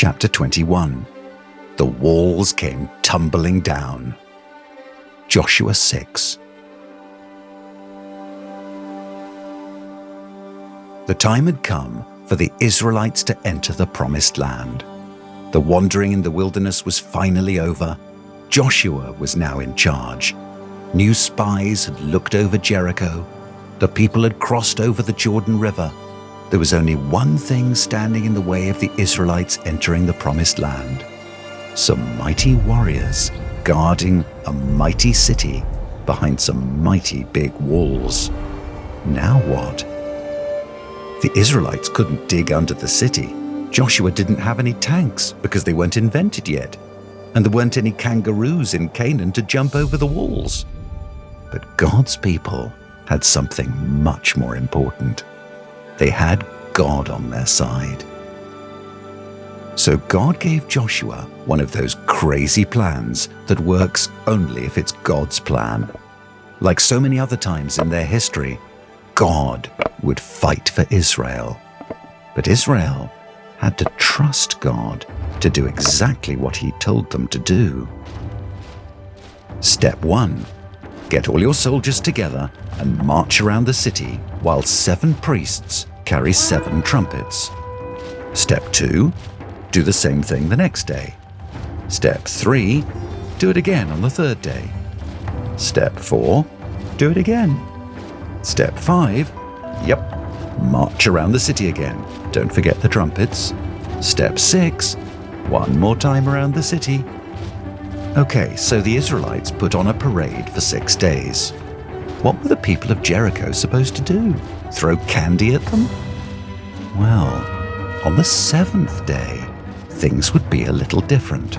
Chapter 21. The walls came tumbling down. Joshua 6. The time had come for the Israelites to enter the promised land. The wandering in the wilderness was finally over. Joshua was now in charge. New spies had looked over Jericho. The people had crossed over the Jordan River. There was only one thing standing in the way of the Israelites entering the promised land. Some mighty warriors guarding a mighty city behind some mighty big walls. Now what? The Israelites couldn't dig under the city. Joshua didn't have any tanks because they weren't invented yet, and there weren't any kangaroos in Canaan to jump over the walls. But God's people had something much more important. They had God on their side. So God gave Joshua one of those crazy plans that works only if it's God's plan. Like so many other times in their history, God would fight for Israel. But Israel had to trust God to do exactly what he told them to do. Step 1. Get all your soldiers together and march around the city while 7 priests carry 7 trumpets. Step 2. Do the same thing the next day. Step 3. Do it again on the 3rd day. Step 4. Do it again. Step 5. March around the city again. Don't forget the trumpets. Step 6. One more time around the city. Okay, so the Israelites put on a parade for 6 days. What were the people of Jericho supposed to do? Throw candy at them? Well, on the 7th day, things would be a little different.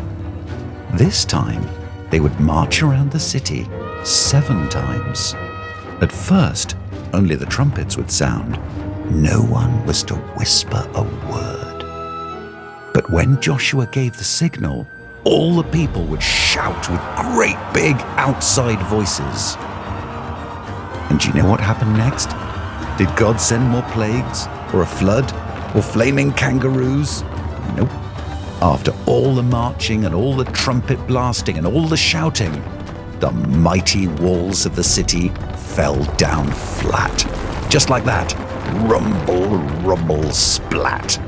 This time, they would march around the city 7 times. At first, only the trumpets would sound. No one was to whisper a word. But when Joshua gave the signal, all the people would shout with great big outside voices. And do you know what happened next? Did God send more plagues, or a flood, or flaming kangaroos? Nope. After all the marching and all the trumpet blasting and all the shouting, the mighty walls of the city fell down flat. Just like that. Rumble, rumble, splat.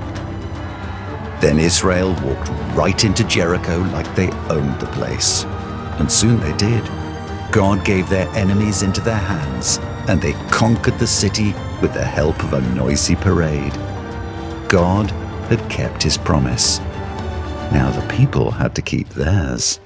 Then Israel walked right into Jericho like they owned the place. And soon they did. God gave their enemies into their hands, and they conquered the city with the help of a noisy parade. God had kept his promise. Now the people had to keep theirs.